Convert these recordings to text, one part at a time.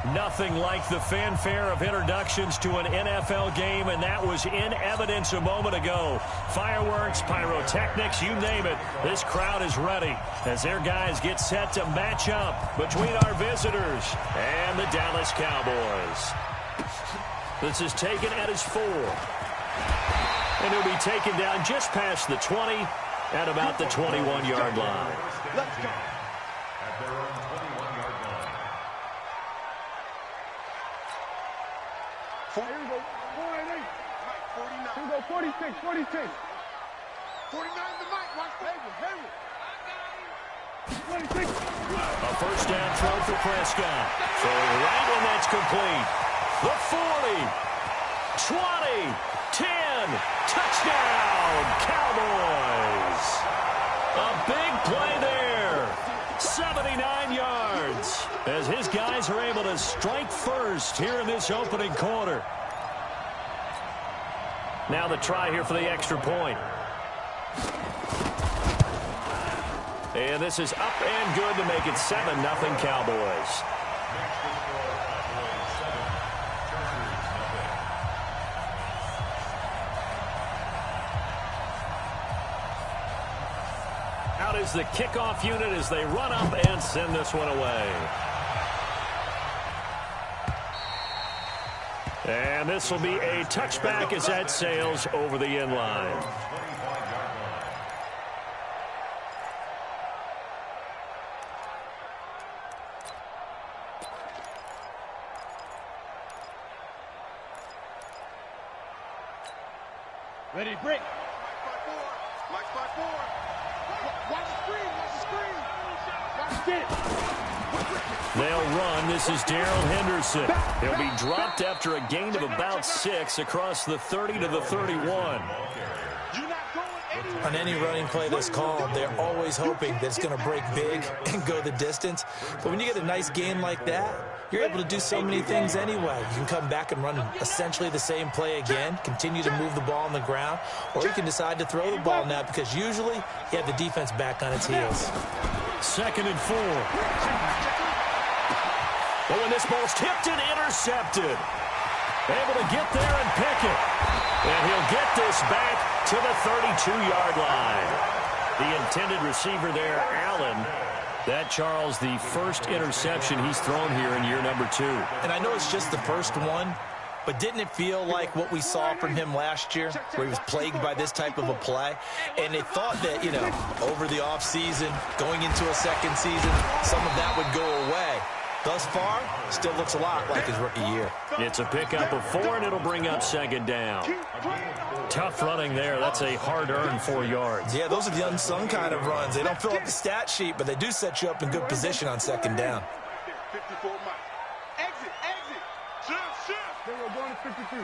Nothing like the fanfare of introductions to an NFL game, and that was in evidence a moment ago. Fireworks, pyrotechnics, you name it. This crowd is ready as their guys get set to match up between our visitors and the Dallas Cowboys. This is taken at his 4. And he'll be taken down just past the 20 at about the 21-yard line. Let's go. At their own 21-yard line. Here we go. 49. Here we go. 46. 46. 49 to Mike. Watch Hayward. 26. A first down throw for Prescott. Throwing right, and that's complete. The 40, 20, 10, touchdown, Cowboys. A big play there. 79 yards as his guys are able to strike first here in this opening quarter. Now the try here for the extra point. And this is up and good to make it 7-0 Cowboys. Out is the kickoff unit as they run up and send this one away. And this will be a touchback as that sails over the end line. Ready, break. Mike's by 4. Watch the screen. Watch the screen. They'll run. This is Darrell Henderson. He'll be dropped after a gain of about 6 across the 30 to the 31. On any running play that's called, they're always hoping that it's going to break big and go the distance. But when you get a nice gain like that, you're able to do so many things anyway. You can come back and run essentially the same play again, continue to move the ball on the ground, or you can decide to throw the ball now because usually you have the defense back on its heels. 2nd and 4. Oh, and this ball's tipped and intercepted. Able to get there and pick it. And he'll get this back to the 32-yard line. The intended receiver there, Allen. That, Charles, the first interception he's thrown here in year number 2. And I know it's just the first one, but didn't it feel like what we saw from him last year, where he was plagued by this type of a play? And they thought that, you know, over the offseason, going into a second season, some of that would go away. Thus far, still looks a lot like his rookie year. It's a pickup of 4, and it'll bring up 2nd down. Tough running there. That's a hard-earned 4 yards. Yeah, those are the unsung kind of runs. They don't fill up the stat sheet, but they do set you up in good position on 2nd down. 54 Mike. Exit. Shift. They were going to 53.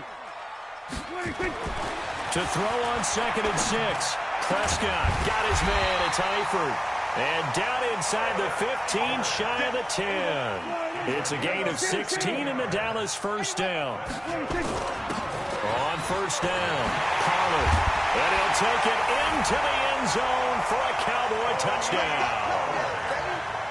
To throw on 2nd and 6. Prescott got his man. It's Eifert. And down inside the 15, shy of the 10. It's a gain of 16 in the Dallas first down. On first down, Pollard. And he'll take it into the end zone for a Cowboy touchdown.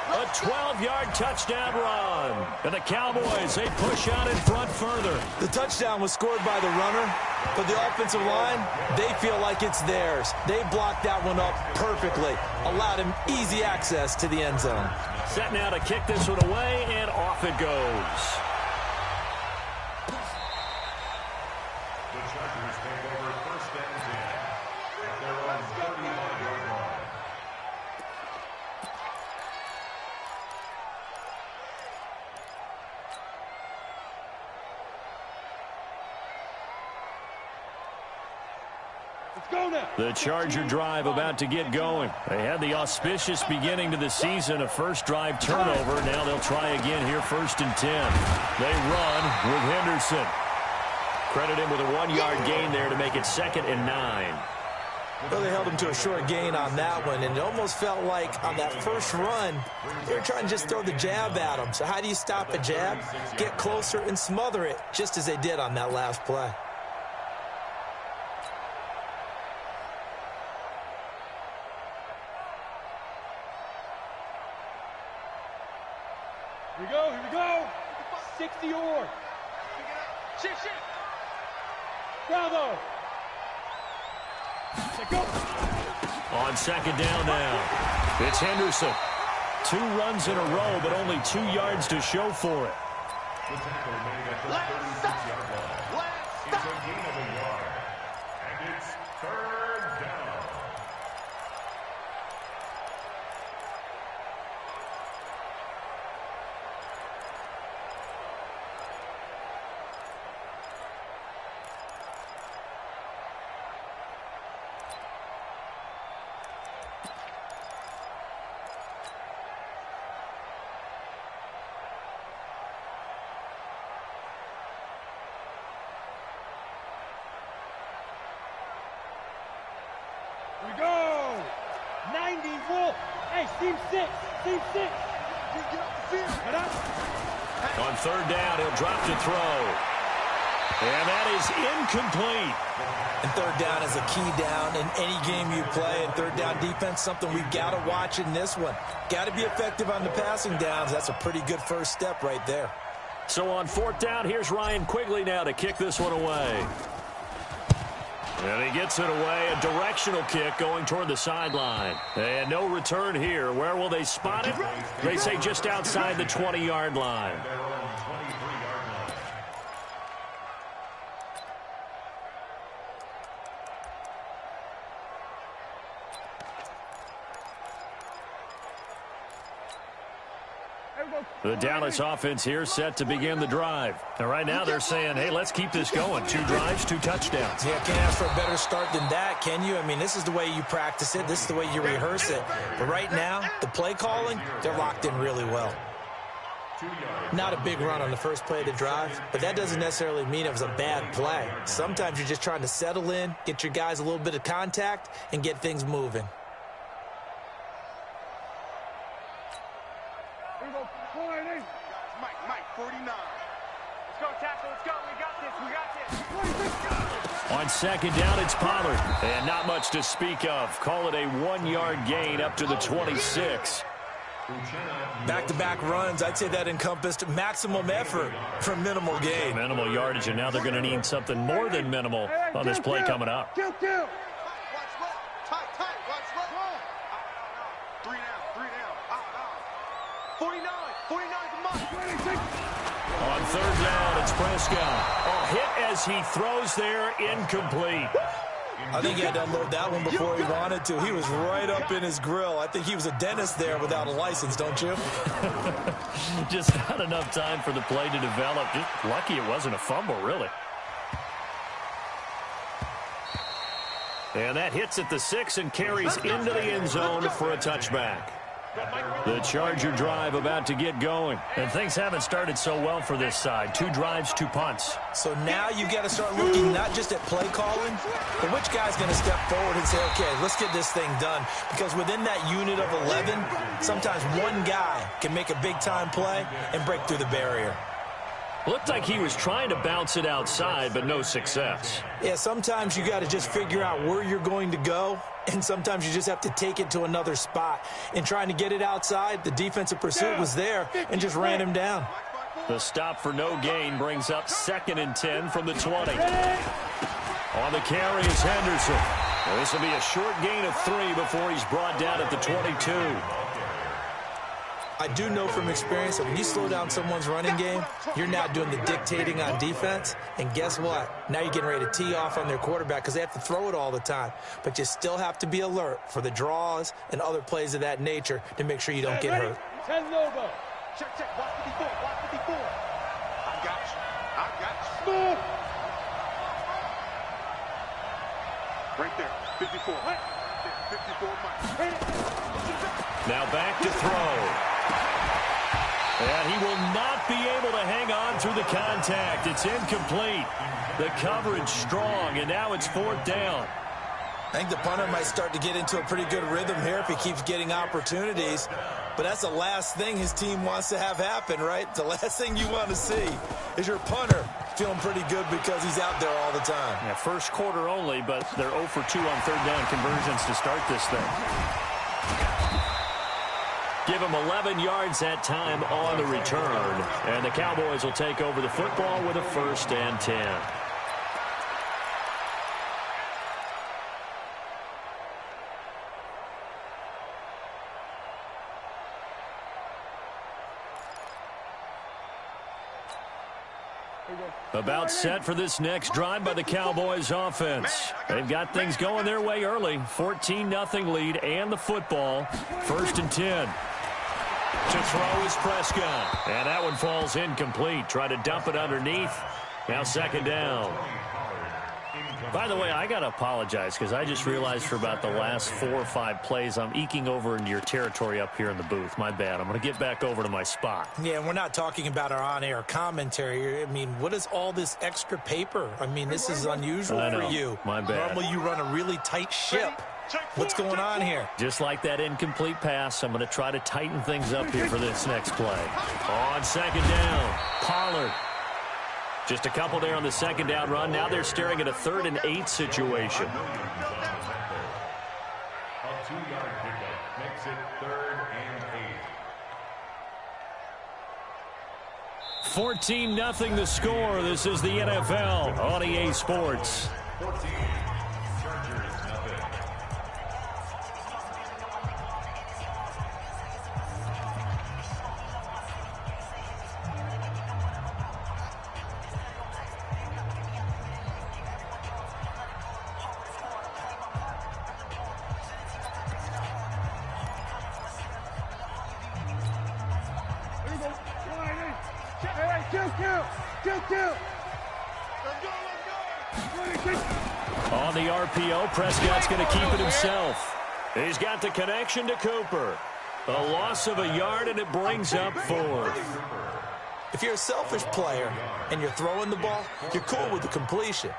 A 12-yard touchdown run. And the Cowboys, they push out in front further. The touchdown was scored by the runner, but the offensive line, they feel like it's theirs. They blocked that one up perfectly, allowed him easy access to the end zone. Set now to kick this one away, and off it goes. The Chargers take over 1st and 10 at their own 35-yard line. The Charger drive about to get going. They had the auspicious beginning to the season, a first drive turnover. Now they'll try again here, 1st and 10. They run with Henderson. Credit him with a 1-yard gain there to make it 2nd and 9. Well, they held him to a short gain on that one, and it almost felt like on that first run, they were trying to just throw the jab at him. So how do you stop a jab? Get closer and smother it, just as they did on that last play. Here we go. 60 or. Shit. Bravo. Go. On second down now, it's Henderson. 2 runs in a row, but only 2 yards to show for it. The tackle made at the 36-yard line. It's a gain of a yard. And it's third down. We go. 90 full. Hey, team 6. Team 6. Get up the field. Get up. On third down, he'll drop to throw. And that is incomplete. And third down is a key down in any game you play. And third down defense, something we've got to watch in this one. Got to be effective on the passing downs. That's a pretty good first step right there. So on fourth down, here's Ryan Quigley now to kick this one away. And he gets it away, a directional kick going toward the sideline. And no return here. Where will they spot it? They say just outside the 20-yard line. Their own 23-yard line. The Dallas offense here set to begin the drive. And right now they're saying, hey, let's keep this going. 2 drives, 2 touchdowns. Yeah, can't ask for a better start than that, can you? I mean, this is the way you practice it. This is the way you rehearse it. But right now, the play calling, they're locked in really well. Not a big run on the first play of the drive, but that doesn't necessarily mean it was a bad play. Sometimes you're just trying to settle in, get your guys a little bit of contact, and get things moving. Mike, 49. Let's go, tackle. Let's go. We got this. On second down, it's Pollard. And not much to speak of. Call it a 1-yard gain up to the 26. Back-to-back runs, I'd say that encompassed maximum effort for minimal gain. Minimal yardage, and now they're going to need something more than minimal on this play coming up. Kill. Tight. Watch left. 3 down. 49 to Mike. On third down, it's Prescott. A hit as he throws there, incomplete. I think he had to unload that one before he wanted to. He was right up in his grill. I think he was a dentist there without a license, don't you? Just not enough time for the play to develop. Just lucky it wasn't a fumble, really. And that hits at the 6 and carries into the end zone for a touchback. The Charger drive about to get going. And things haven't started so well for this side. 2 drives, 2 punts. So now you've got to start looking not just at play calling, but which guy's going to step forward and say, okay, let's get this thing done. Because within that unit of 11, sometimes one guy can make a big-time play and break through the barrier. Looked like he was trying to bounce it outside, but no success. Yeah, sometimes you got to just figure out where you're going to go, and sometimes you just have to take it to another spot. And trying to get it outside, the defensive pursuit was there and just ran him down. The stop for no gain brings up 2nd and 10 from the 20. On the carry is Henderson. Well, this will be a short gain of 3 before he's brought down at the 22. I do know from experience that when you slow down someone's running game, you're now doing the dictating on defense. And guess what? Now you're getting ready to tee off on their quarterback because they have to throw it all the time. But you still have to be alert for the draws and other plays of that nature to make sure you don't get hurt. 10 Lobo. Check. Watch 54. I got you. Move. Right there. 54. 54, Mike. Now back to throw. And he will not be able to hang on through the contact. It's incomplete. The coverage strong, and now it's 4th down. I think the punter might start to get into a pretty good rhythm here if he keeps getting opportunities. But that's the last thing his team wants to have happen, right? The last thing you want to see is your punter feeling pretty good because he's out there all the time. Yeah, first quarter only, but they're 0 for 2 on 3rd down conversions to start this thing. Give him 11 yards that time on the return. And the Cowboys will take over the football with a 1st and 10. About set for this next drive by the Cowboys offense. They've got things going their way early. 14-0 lead and the football. 1st and 10. To throw is Prescott. And that one falls incomplete. Try to dump it underneath. Now 2nd down. By the way, I got to apologize because I just realized for about the last 4 or 5 plays, I'm eking over into your territory up here in the booth. My bad. I'm going to get back over to my spot. Yeah, we're not talking about our on-air commentary. I mean, what is all this extra paper? I mean, this is unusual for you. My bad. Normally you run a really tight ship. What's going on here? Just like that incomplete pass, I'm going to try to tighten things up here for this next play. On 2nd down, Pollard. Just a couple there on the 2nd down run. Now they're staring at a 3rd and 8 situation. A 2-yard pickup makes it 3rd and 8. 14-0 the score. This is the NFL on EA Sports. 14, Chargers nothing. On the RPO, Prescott's going to keep it himself. He's got the connection to Cooper. A loss of a yard, and it brings up 4th. If you're a selfish player and you're throwing the ball, you're cool with the completion.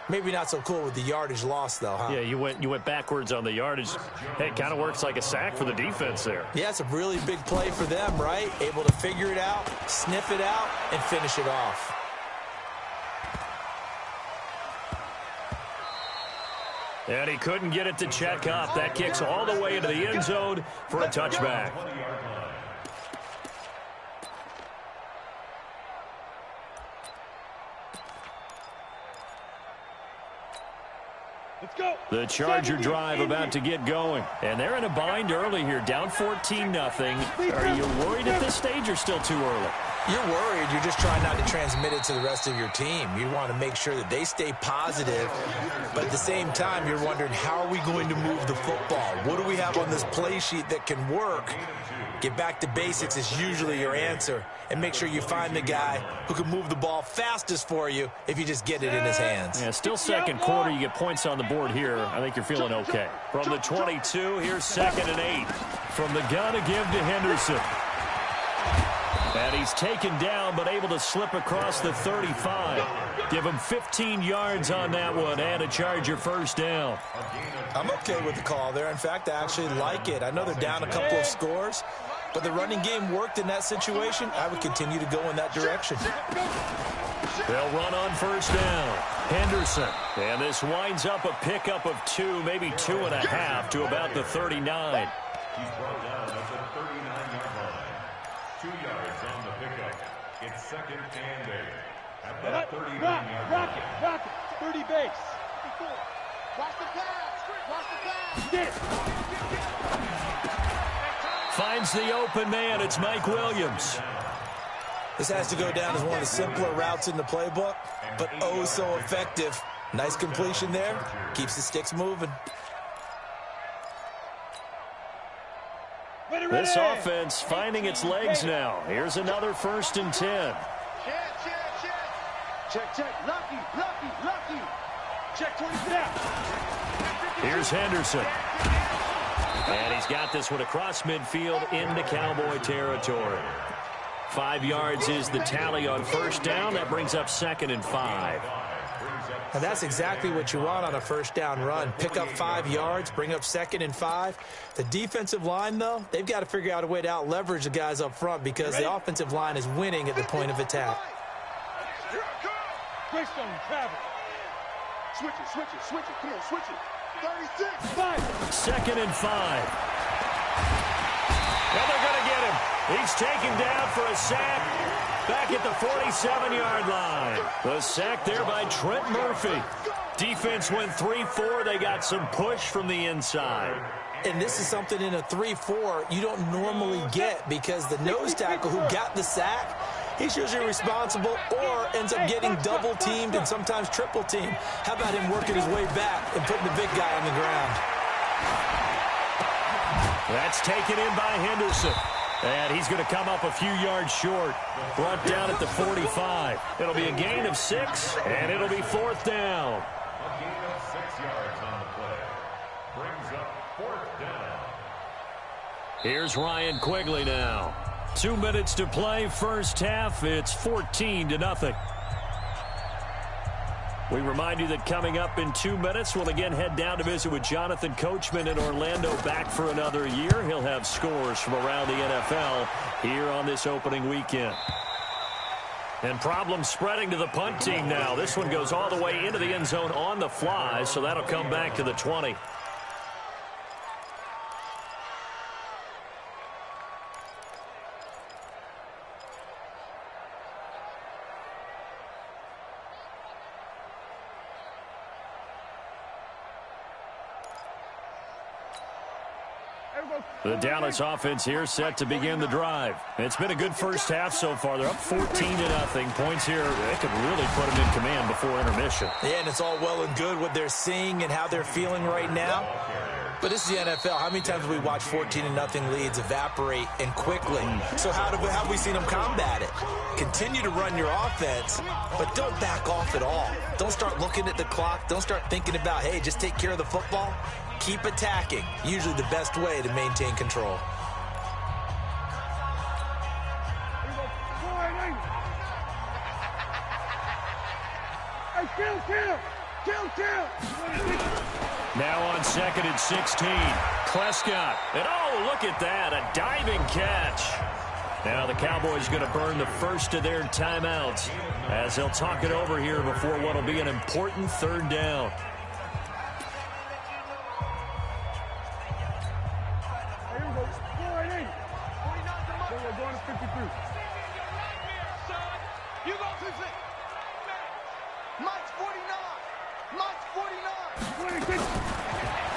Maybe not so cool with the yardage loss, though, huh? Yeah, you went backwards on the yardage. Hey, it kind of works like a sack for the defense there. Yeah, it's a really big play for them, right? Able to figure it out, sniff it out, and finish it off. And he couldn't get it to check up. That kicks all the way into the end zone for a touchback. Let's go. The Charger drive about to get going. And they're in a bind early here, down 14-0. Are you worried at this stage or still too early? You're worried. You're just trying not to transmit it to the rest of your team. You want to make sure that they stay positive, but at the same time, you're wondering, how are we going to move the football? What do we have on this play sheet that can work? Get back to basics is usually your answer, and make sure you find the guy who can move the ball fastest for you if you just get it in his hands. Yeah, still 2nd quarter. You get points on the board here. I think you're feeling okay. From the 22, here's 2nd and 8. From the gun to give to Henderson. And he's taken down, but able to slip across the 35. Give him 15 yards on that one, and a Charger 1st down. I'm okay with the call there. In fact, I actually like it. I know they're down a couple of scores, but the running game worked in that situation. I would continue to go in that direction. They'll run on 1st down. Henderson. And this winds up a pickup of 2, maybe 2.5 to about the 39. He's brought down at the 39-yard line. 2 yards on the pickup. It's 2nd and 8. At the 39-yard line. Rock it. 30 base. Watch the pass. Watch the pass. Finds the open man. It's Mike Williams. This has to go down as one of the simpler routes in the playbook, but oh so effective. Nice completion there. Keeps the sticks moving. This offense finding its legs now. Here's another 1st and 10. Check. Lucky. Check 20 snap. Here's Henderson. And he's got this one across midfield into Cowboy territory. 5 yards is the tally on 1st down. That brings up 2nd and 5. And that's exactly what you want on a 1st down run. Pick up 5 yards, bring up 2nd and 5. The defensive line, though, they've got to figure out a way to out-leverage the guys up front because the offensive line is winning at the point of attack. Greystone, travel. Switch it. Come on, switch it. 36. 5. 2nd and 5. And they're going to get him. He's taken down for a sack back at the 47-yard line. The sack there by Trent Murphy. Defense went 3-4. They got some push from the inside. And this is something in a 3-4 you don't normally get because the nose tackle who got the sack, he's usually responsible or ends up getting double-teamed and sometimes triple-teamed. How about him working his way back and putting the big guy on the ground? That's taken in by Henderson. And he's going to come up a few yards short. Brought down at the 45. It'll be a gain of 6, and it'll be 4th down. A gain of 6 yards on the play. Brings up 4th down. Here's Ryan Quigley now. 2 minutes to play, first half. It's 14-0. We remind you that coming up in 2 minutes, we'll again head down to visit with Jonathan Coachman in Orlando, back for another year. He'll have scores from around the NFL here on this opening weekend. And problems spreading to the punt team now. This one goes all the way into the end zone on the fly, so that'll come back to the 20. The Dallas offense here set to begin the drive. It's been a good first half so far. They're up 14-0. Points here, they could really put them in command before intermission. Yeah, and it's all well and good what they're seeing and how they're feeling right now. But this is the NFL. How many times have we watched 14-0 leads evaporate and quickly? So how have we seen them combat it? Continue to run your offense, but don't back off at all. Don't start looking at the clock. Don't start thinking about, hey, just take care of the football. Keep attacking. Usually the best way to maintain control. Now on 2nd and 16. Prescott. And oh, look at that. A diving catch. Now the Cowboys going to burn the first of their timeouts as they'll talk it over here before what will be an important 3rd down.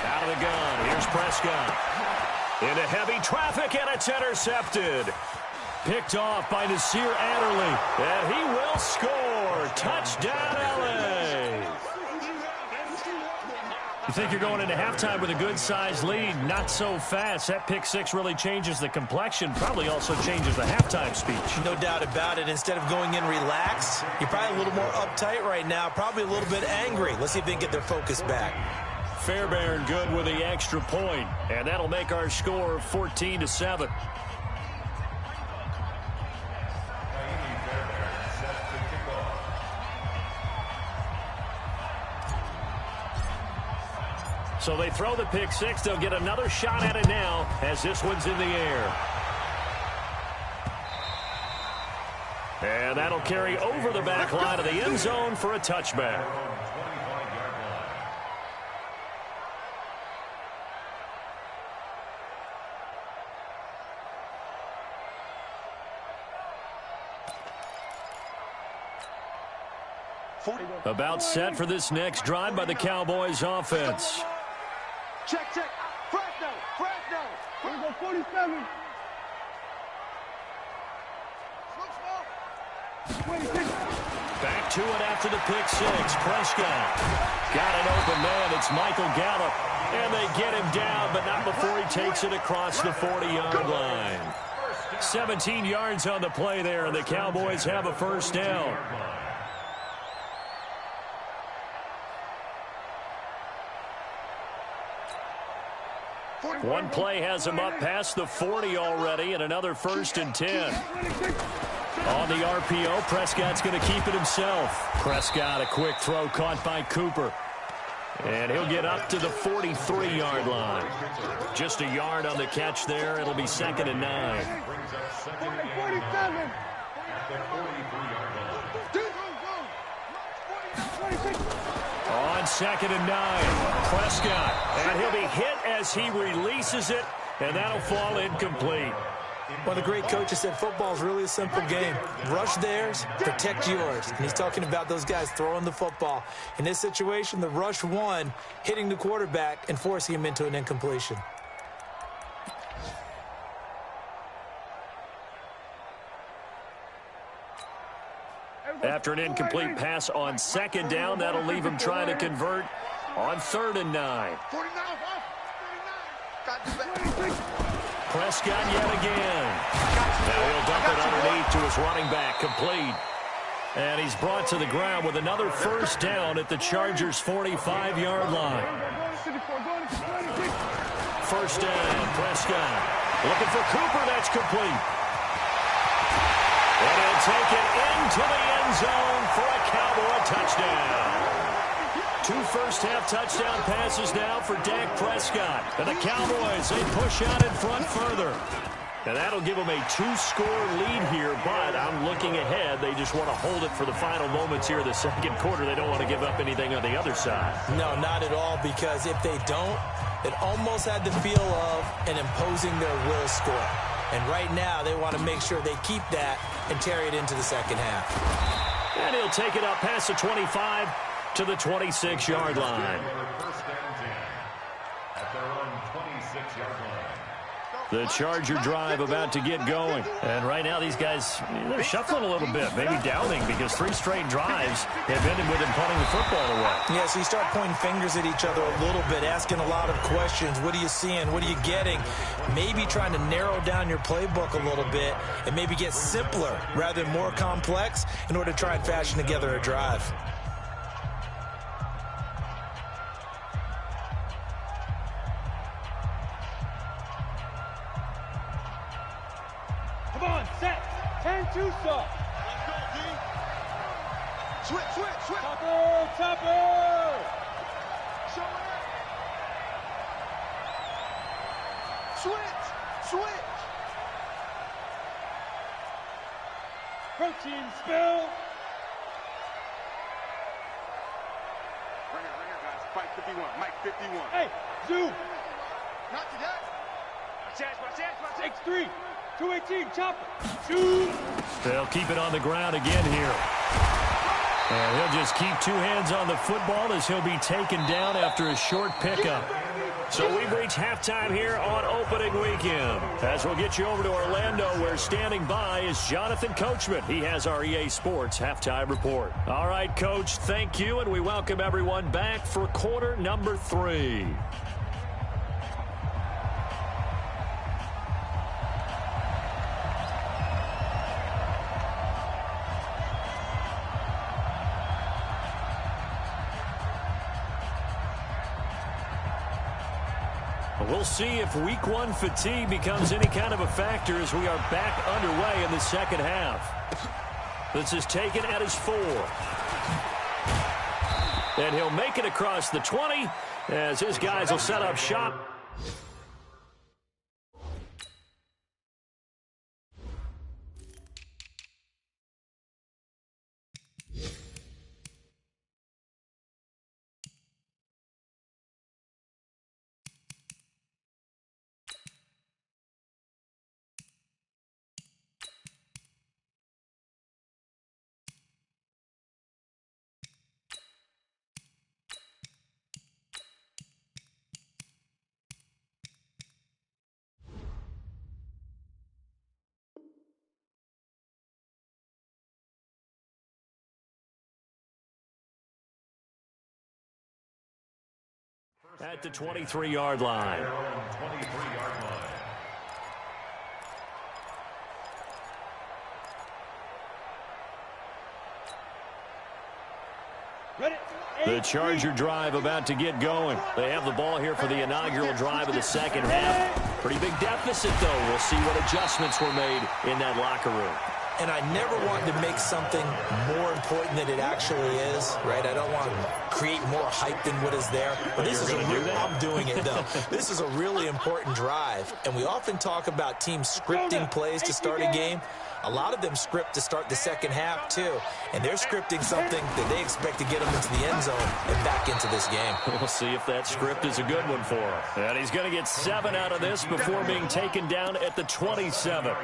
Out of the gun. Here's Prescott. Into heavy traffic, and it's intercepted. Picked off by Nasir Adderley. And he will score. Touchdown, L.A. You think you're going into halftime with a good-sized lead. Not so fast. That pick six really changes the complexion. Probably also changes the halftime speech. No doubt about it. Instead of going in relaxed, you're probably a little more uptight right now. Probably a little bit angry. Let's see if they can get their focus back. Fairbairn good with the extra point. And that'll make our score 14-7. So they throw the pick six. They'll get another shot at it now as this one's in the air. And that'll carry over the back line of the end zone for a touchback. About set for this next drive by the Cowboys offense. Check. Fresno. Here we go, 47. Back to it after the pick six. Prescott got an open man. It's Michael Gallup. And they get him down, but not before he takes it across the 40-yard line. 17 yards on the play there, and the Cowboys have a first down. One play has him up past the 40 already, and another 1st and 10. On the RPO, Prescott's going to keep it himself. Prescott, a quick throw caught by Cooper. And he'll get up to the 43-yard line. Just a yard on the catch there. It'll be 2nd and 9. On 2nd and 9, Prescott. And he'll be hit as he releases it, and that'll fall incomplete. One of the great coaches said football is really a simple game. Rush theirs, protect yours. And he's talking about those guys throwing the football. In this situation, the rush one, hitting the quarterback and forcing him into an incompletion. After an incomplete pass on second down, that'll leave him trying to convert on 3rd and 9. Prescott yet again. Now he'll dump it underneath to his running back, complete. And he's brought to the ground with another first down at the Chargers' 45-yard line. First down, Prescott. Looking for Cooper, that's complete. And he'll take it into the end zone for a Cowboy touchdown. 2 first-half touchdown passes now for Dak Prescott. And the Cowboys, they push out in front further. And that'll give them a 2-score lead here, but I'm looking ahead. They just want to hold it for the final moments here of the second quarter. They don't want to give up anything on the other side. No, not at all, because if they don't, it almost had the feel of an imposing their will score. And right now, they want to make sure they keep that and carry it into the second half. And he'll take it up past the 25 to the 26-yard line. First down 10 at their own 26-yard line. The Charger drive about to get going. And right now, these guys, they're shuffling a little bit, maybe doubting, because 3 straight drives have ended with them punting the football away. Yeah, so you start pointing fingers at each other a little bit, asking a lot of questions. What are you seeing? What are you getting? Maybe trying to narrow down your playbook a little bit and maybe get simpler rather than more complex in order to try and fashion together a drive. Come on, set. 10-2 stop. Let's go, D. Switch. Chopper. Show it. Switch. Protein spill. Right here, guys. Fight 51. Mike 51. Hey, Zoo. Not today. My chance. X3. 218, chopper. Shoot. They'll keep it on the ground again here. And he'll just keep 2 hands on the football as he'll be taken down after a short pickup. So we've reached halftime here on opening weekend. As we'll get you over to Orlando, where standing by is Jonathan Coachman. He has our EA Sports halftime report. All right, Coach, thank you, and we welcome everyone back for quarter number 3. We'll see if week 1 fatigue becomes any kind of a factor as we are back underway in the second half. This is taken at his 4. And he'll make it across the 20 as his guys will set up shop. At the 23-yard line. 23-yard line. Ready? The Charger drive about to get going. They have the ball here for the inaugural drive of the second half. Pretty big deficit, though. We'll see what adjustments were made in that locker room. And I never want to make something more important than it actually is, right? I don't want to create more hype than what is there. But this is I'm doing it, though. This is a really important drive. And we often talk about teams scripting plays to start a game. A lot of them script to start the second half, too. And they're scripting something that they expect to get them into the end zone and back into this game. We'll see if that script is a good one for him. And he's going to get 7 out of this before being taken down at the 27.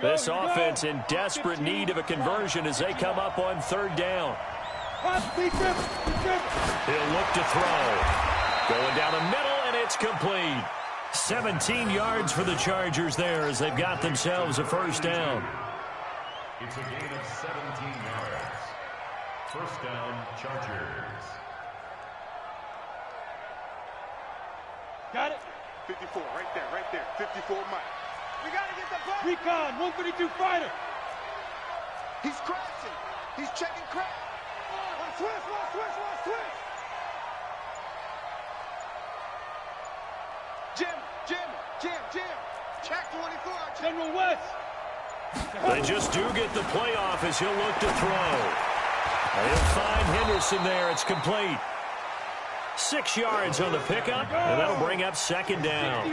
This offense in desperate need of a conversion as they come up on 3rd down. He'll look to throw. Going down the middle, and it's complete. 17 yards for the Chargers there as they've got themselves a 1st down. It's a gain of 17 yards. 1st down, Chargers. Got it. 54, right there. 54, Mike. We got to get the ball. Recon, 152 fighter. He's crashing. He's checking crash. Switch. Jim. Check 24. General West. They just do get the playoff as he'll look to throw. He'll find Henderson there. It's complete. 6 yards on the pickup, and that'll bring up 2nd down.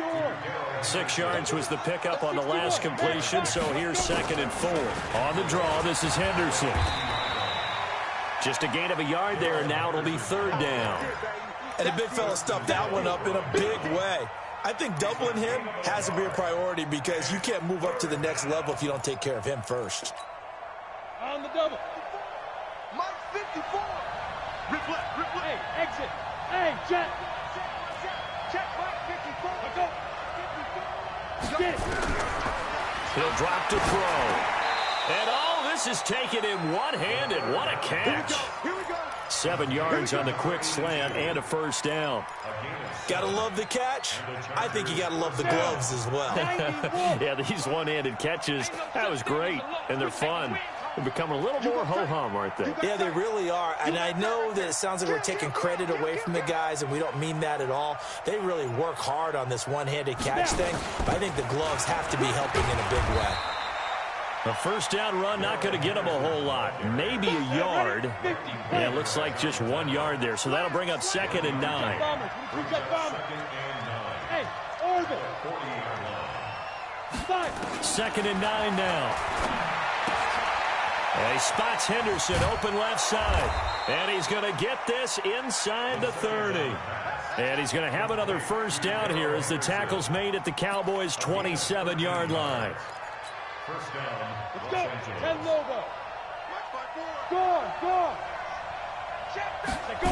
6 yards was the pickup on the last completion, so here's 2nd and 4. On the draw, this is Henderson. Just a gain of a yard there, and now it'll be 3rd down. And the big fella stuffed that one up in a big way. I think doubling him has to be a priority because you can't move up to the next level if you don't take care of him first. On the double. Mike 54. Rip left. Hey, exit. Hey, Jack. Check Mike 54. Let go. 54. Get it. He'll drop to throw. And this is taken in one-handed. What a catch. Here we go. 7 yards on the quick slant and a 1st down. Gotta love the catch. I think you gotta love the gloves as well. Yeah, these one-handed catches, that was great, and they're fun. They're becoming a little more ho-hum, aren't they? Yeah, they really are. And I know that it sounds like we're taking credit away from the guys, and we don't mean that at all. They really work hard on this one-handed catch thing, but I think the gloves have to be helping in a big way. A 1st down run, not going to get them a whole lot. Maybe a yard. Yeah, it looks like just 1 yard there. So that'll bring up 2nd and 9. Hey, Orville. 2nd and 9 now. And he spots Henderson open left side. And he's going to get this inside the 30. And he's going to have another 1st down here as the tackle's made at the Cowboys' 27-yard line. 1st down, Let's Los go. Angeles. 10 Lobo. Go. Let's go.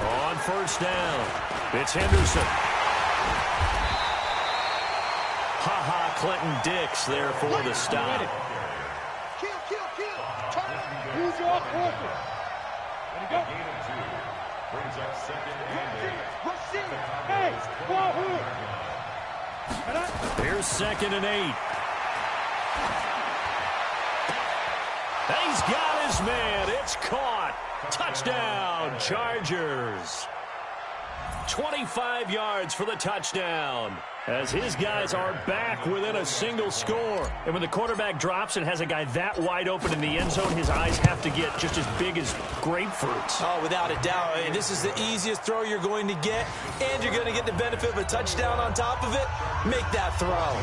On 1st down, it's Henderson. Ha-ha, Clinton Dix there for the stop. Kill. Turn. Who's off focus? Let it go. Gain of 2. Brings up 2nd and 8. Hey, Wahoo. Here's 2nd and 8. He's got his man. It's caught. Touchdown, Chargers. 25 yards for the touchdown as his guys are back within a single score. And when the quarterback drops and has a guy that wide open in the end zone, his eyes have to get just as big as grapefruits. Oh, without a doubt. I mean, this is the easiest throw you're going to get, and you're going to get the benefit of a touchdown on top of it. Make that throw.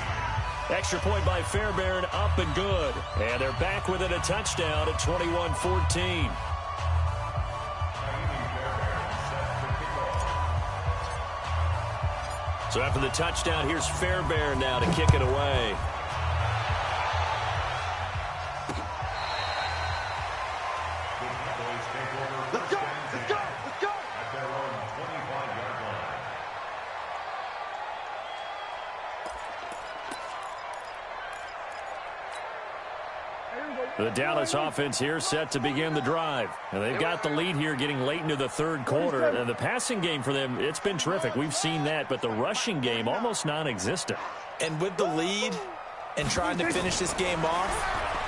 Extra point by Fairbairn, up and good. And they're back within a touchdown at 21-14. So after the touchdown, here's Fairbairn now to kick it away. Let's go. At their own 25-yard line. The Dallas offense here set to begin the drive. And they've got the lead here getting late into the 3rd quarter. And the passing game for them, it's been terrific. We've seen that, but the rushing game almost non-existent. And with the lead and trying to finish this game off,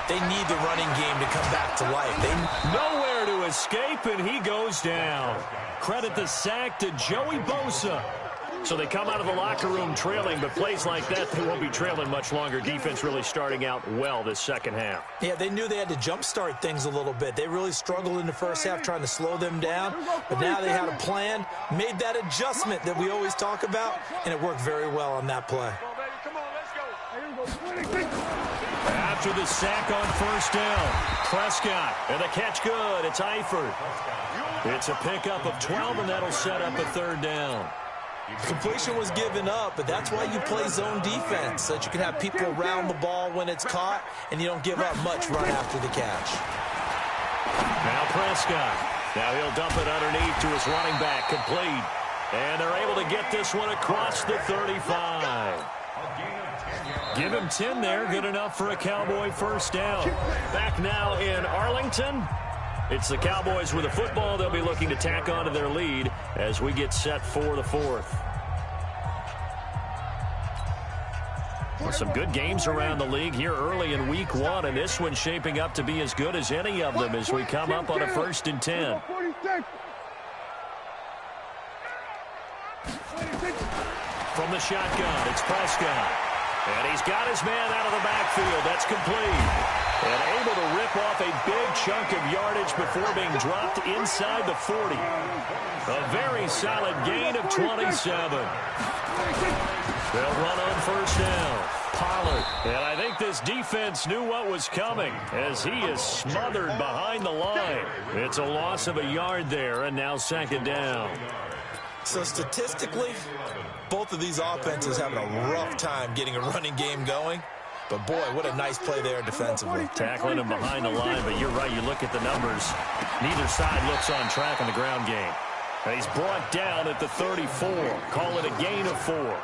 they need the running game to come back to life. Nowhere to escape, and he goes down. Credit the sack to Joey Bosa. So they come out of the locker room trailing, but plays like that, they won't be trailing much longer. Defense really starting out well this second half. Yeah, they knew they had to jumpstart things a little bit. They really struggled in the first half trying to slow them down, but now they had a plan, made that adjustment that we always talk about, and it worked very well on that play. After the sack on first down, Prescott, and the catch good. It's Eifert. It's a pickup of 12, and that'll set up a third down. Completion was given up, but that's why you play zone defense, so that you can have people around the ball when it's caught, and you don't give up much right after the catch. Now Prescott. Now he'll dump it underneath to his running back, complete. And they're able to get this one across the 35. Give him 10 there, good enough for a Cowboy first down. Back now in Arlington. It's the Cowboys with the football. They'll be looking to tack on to their lead as we get set for the fourth. Well, some good games around the league here early in week one, and this one's shaping up to be as good as any of them as we come up on a 1st and 10. From the shotgun, it's Prescott. And he's got his man out of the backfield. That's complete. And able to rip off a big chunk of yardage before being dropped inside the 40. A very solid gain of 27. They'll run on first down. Pollard. And I think this defense knew what was coming as he is smothered behind the line. It's a loss of a yard there, and now 2nd down. So statistically, both of these offenses having a rough time getting a running game going. But, boy, what a nice play there defensively. Tackling him behind the line, but you're right. You look at the numbers. Neither side looks on track in the ground game. And he's brought down at the 34. Call it a gain of 4.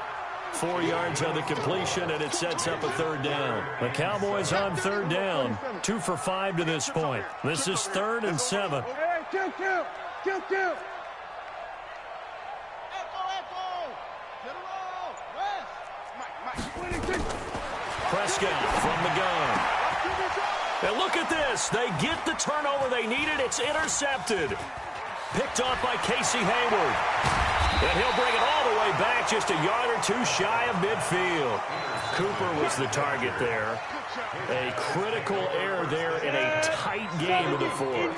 4 yards on the completion, and it sets up a 3rd down. The Cowboys on 3rd down. 2 for 5 to this point. This is 3rd and 7. Kill. Prescott from the gun. And look at this. They get the turnover they needed. It's intercepted. Picked off by Casey Hayward. And he'll bring it all the way back just a yard or two shy of midfield. Cooper was the target there. A critical error there in a tight game of the 4th.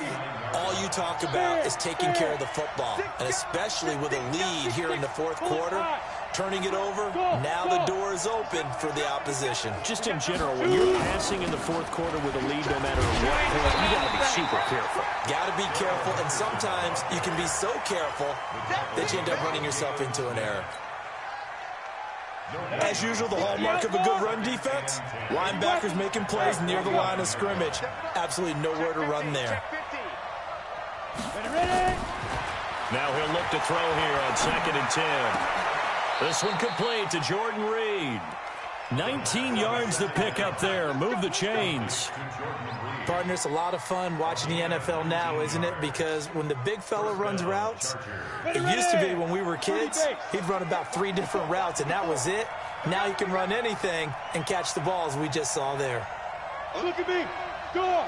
All you talk about is taking care of the football, and especially with a lead here in the 4th quarter, turning it over, now the door is open for the opposition. Just in general, when you're passing in the 4th quarter with a lead, no matter what point, you got to be super careful. Got to be careful, and sometimes you can be so careful that you end up running yourself into an error. As usual, the hallmark of a good run defense, linebackers making plays near the line of scrimmage. Absolutely nowhere to run there. Now he'll look to throw here on 2nd and 10. This one complete to Jordan Reed. 19 yards to pick up there. Move the chains. Partner, it's a lot of fun watching the NFL now, isn't it? Because when the big fella runs routes, it used to be when we were kids, he'd run about 3 different routes, and that was it. Now he can run anything and catch the balls we just saw there. Look at me. Go.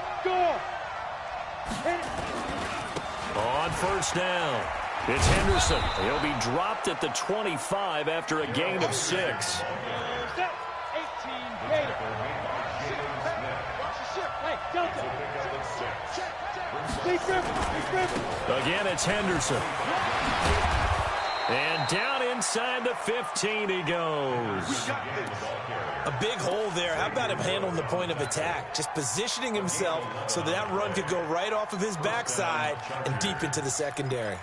On first down, it's Henderson. He'll be dropped at the 25 after a gain of 6. 18 Gator. Hey, Delta. Again, it's Henderson. And down inside the 15 he goes. A big hole there. How about him handling the point of attack? Just positioning himself so that run could go right off of his backside and deep into the secondary.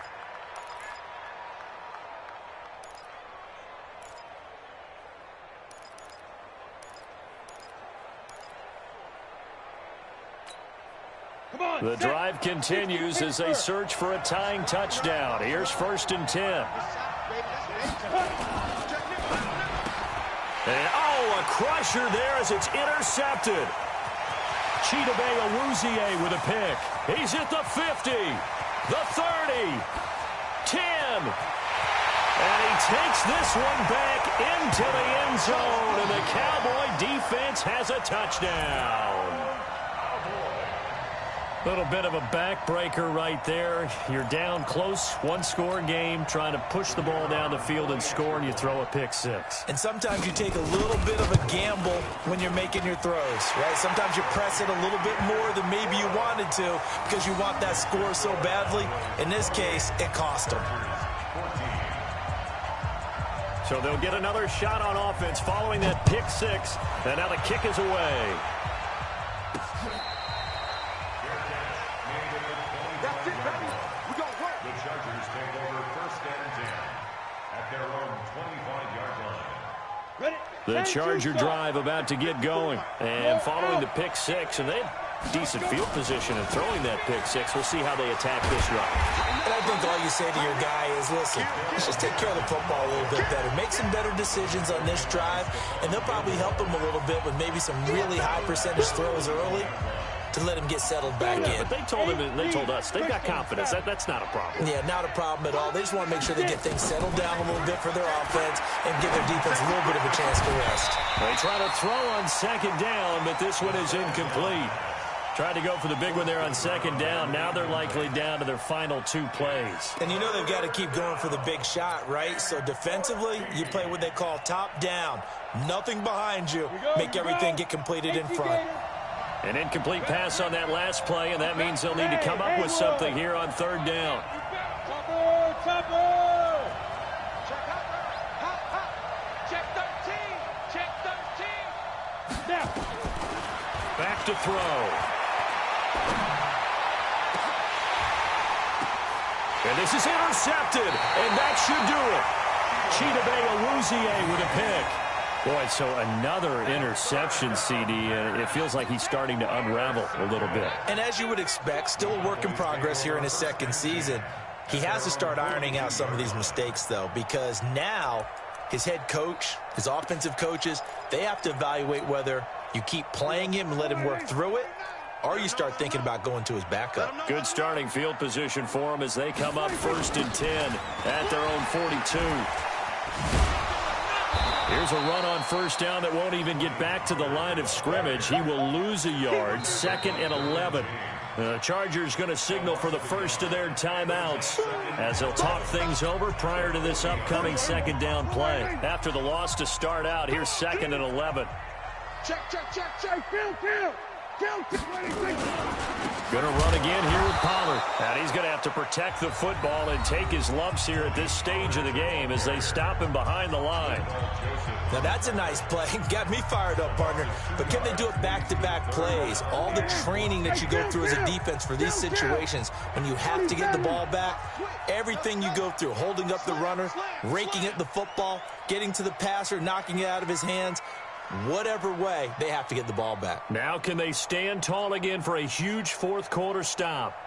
The drive continues as they search for a tying touchdown. Here's 1st and 10. And, a crusher there as it's intercepted. Chidobe Awuzie with a pick. He's at the 50, the 30, 10. And he takes this one back into the end zone, and the Cowboy defense has a touchdown. Little bit of a backbreaker right there. You're down close, one-score game, trying to push the ball down the field and score, and you throw a pick six. And sometimes you take a little bit of a gamble when you're making your throws, right? Sometimes you press it a little bit more than maybe you wanted to because you want that score so badly. In this case, it cost them. So they'll get another shot on offense following that pick six, and now the kick is away. That's it, baby. We gonna work. The Chargers take over 1st and 10 at their own 25-yard line. Ready? The And Charger shoot, drive about to get going. And following the pick six, and they have decent field position and throwing that pick six. We'll see how they attack this drive. And I think all you say to your guy is, listen, let's just take care of the football a little bit better. Make some better decisions on this drive, and they'll probably help him a little bit with maybe some really high percentage throws early to let him get settled back in. But they told him, and they told us, they've got confidence. That's not a problem. Yeah, not a problem at all. They just want to make sure they get things settled down a little bit for their offense and give their defense a little bit of a chance to rest. They try to throw on 2nd down, but this one is incomplete. Tried to go for the big one there on 2nd down. Now they're likely down to their final 2 plays. And you know they've got to keep going for the big shot, right? So defensively, you play what they call top down. Nothing behind you. Make everything get completed in front. An incomplete pass on that last play, and that means they'll need to come up with something here on 3rd down. Check 13. Check 13. Now. Back to throw. And this is intercepted, and that should do it. Chidobe Awuzie with a pick. Boy, so another interception, CD, and it feels like he's starting to unravel a little bit. And as you would expect, still a work in progress here in his 2nd season. He has to start ironing out some of these mistakes, though, because now his head coach, his offensive coaches, they have to evaluate whether you keep playing him and let him work through it, or you start thinking about going to his backup. Good starting field position for him as they come up 1st and 10 at their own 42. Here's a run on 1st down that won't even get back to the line of scrimmage. He will lose a yard, 2nd and 11. The Chargers going to signal for the first of their timeouts as they'll talk things over prior to this upcoming 2nd down play. After the loss to start out, here's 2nd and 11. Check. Field. Going to run again here with Pollard. And he's going to have to protect the football and take his lumps here at this stage of the game as they stop him behind the line. Now, that's a nice play. Got me fired up, partner. But can they do it back-to-back plays? All the training that you go through as a defense for these situations, when you have to get the ball back, everything you go through, holding up the runner, raking at the football, getting to the passer, knocking it out of his hands, whatever way, they have to get the ball back. Now can they stand tall again for a huge 4th quarter stop?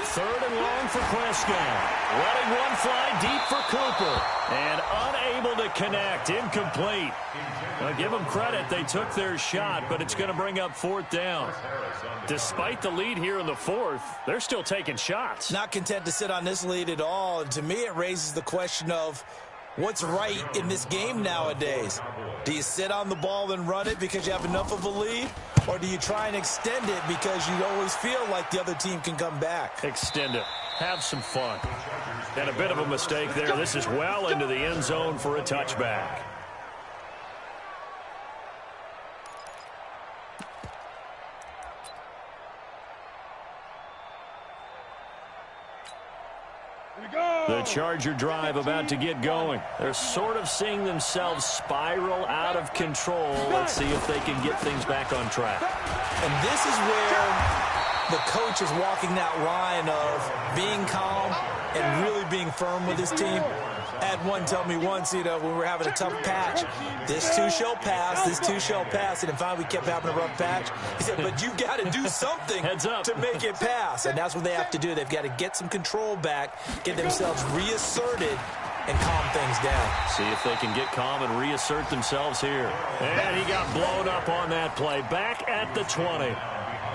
Third and long for Prescott. Letting one fly deep for Cooper. And unable to connect. Incomplete. Now give them credit. They took their shot, but it's going to bring up 4th down. Despite the lead here in the 4th, they're still taking shots. Not content to sit on this lead at all. And to me, it raises the question of what's right in this game nowadays. Do you sit on the ball and run it because you have enough of a lead? Or do you try and extend it because you always feel like the other team can come back? Extend it. Have some fun. And a bit of a mistake there. This is well into the end zone for a touchback. The Charger drive about to get going. They're sort of seeing themselves spiral out of control. Let's see if they can get things back on track. And this is where the coach is walking that line of being calm and really being firm with his team. I had one tell me once, when we were having a tough patch, this too shall pass, this too shall pass. And finally we kept having a rough patch. He said, but you got to do something to make it pass. And that's what they have to do. They've got to get some control back, get themselves reasserted, and calm things down. See if they can get calm and reassert themselves here. And he got blown up on that play. Back at the 20.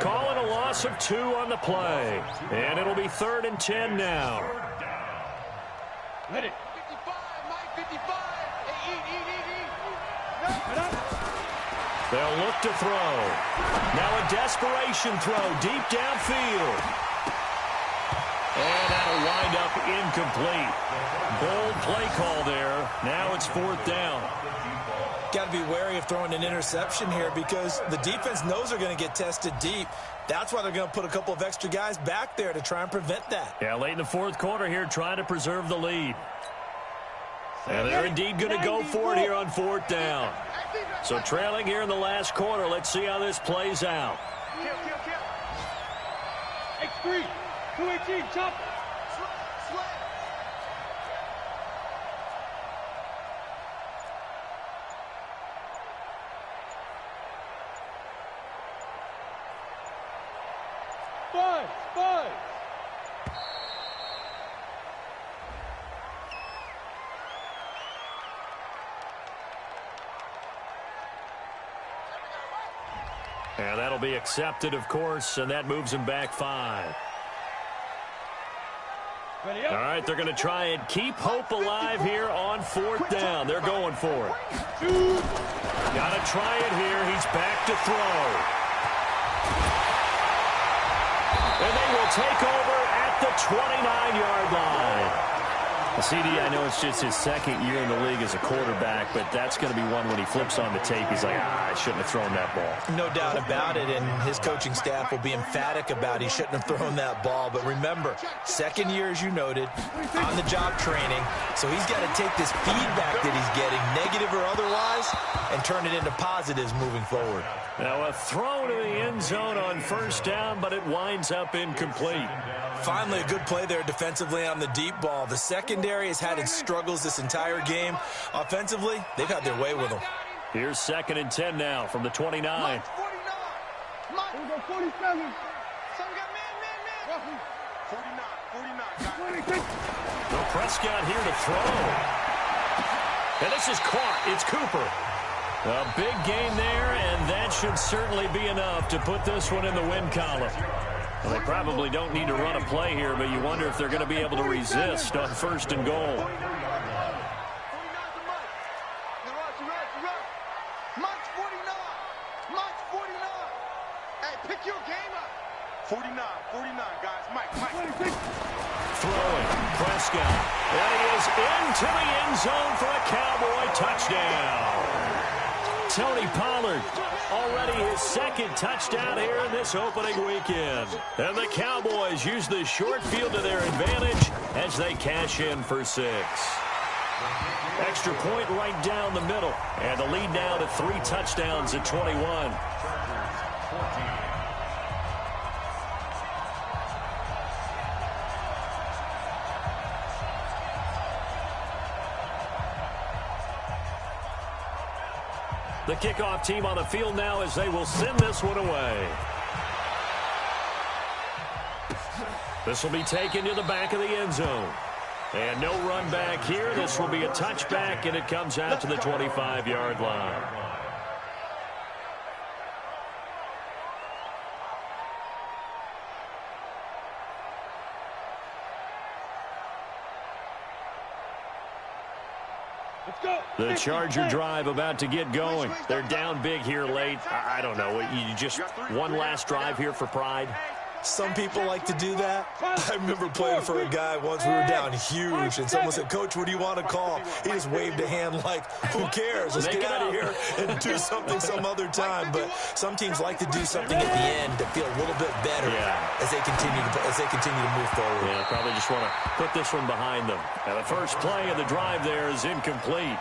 Calling a loss of 2 on the play. And it'll be 3rd and 10 now. Ready. 55, Mike, 55. Hey, eat. They'll look to throw. Now a desperation throw deep downfield. And that'll wind up incomplete. Bold play call there. Now it's 4th down. Got to be wary of throwing an interception here because the defense knows they're going to get tested deep. That's why they're going to put a couple of extra guys back there to try and prevent that. Yeah, late in the 4th quarter here, trying to preserve the lead. And they're indeed going to go for it here on 4th down. So trailing here in the last quarter. Let's see how this plays out. X3, 218, chop. Five. And that'll be accepted, of course, and that moves him back 5. Ready up. All right, they're going to try and keep hope alive here on 4th down. They're going for it. Got to try it here. He's back to throw. And they will take over at the 29-yard line. CD, I know it's just his 2nd year in the league as a quarterback, but that's going to be one when he flips on the tape. He's like, I shouldn't have thrown that ball. No doubt about it, and his coaching staff will be emphatic about he shouldn't have thrown that ball. But remember, 2nd year, as you noted, on-the-job training, so he's got to take this feedback that he's getting, negative or otherwise, and turn it into positives moving forward. Now a throw to the end zone on 1st down, but it winds up incomplete. Finally, a good play there defensively on the deep ball. The secondary has had its struggles this entire game. Offensively, they've had their way with them. Here's 2nd and 10 now from the 29. 49. Go 47. Some got man. 49, guys. So Prescott here to throw. And this is caught. It's Cooper. A big gain there, and that should certainly be enough to put this one in the win column. Well, they probably don't need to run a play here, but you wonder if they're going to be able to resist on 1st and goal. 49 Mike's 49. Hey, pick your game up. 49, guys. Mike. Throwing, Prescott. That is into the end zone for a Cowboy touchdown. Tony Pollard, already his 2nd touchdown here in this opening weekend. And the Cowboys use the short field to their advantage as they cash in for 6. Extra point right down the middle. And the lead now to 3 touchdowns at 21. The kickoff team on the field now as they will send this one away. This will be taken to the back of the end zone. And no run back here. This will be a touchback, and it comes out to the 25-yard line. The Charger drive about to get going. They're down big here late. I don't know. You just one last drive here for pride. Some people like to do that. I remember playing for a guy once. We were down huge, and someone said, "Coach, what do you want to call?" He just waved a hand like, "Who cares? Let's get out of here and do something some other time." But some teams like to do something at the end to feel a little bit better as they continue to move forward. Yeah, probably just want to put this one behind them. Now the first play of the drive there is incomplete.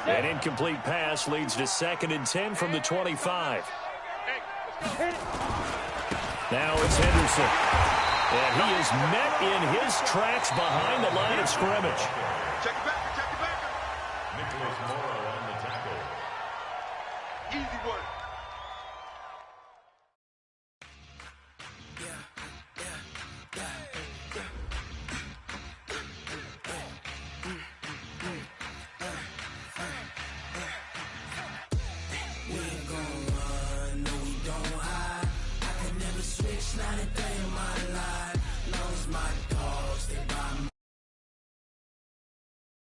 An incomplete pass leads to 2nd and 10 from the 25. Now it's Henderson. And he is met in his tracks behind the line of scrimmage. Check it back. Nicholas Morrow on the tackle. Easy work. We ain't gon' run, no we don't hide. I can never swim. It's not a day in my life.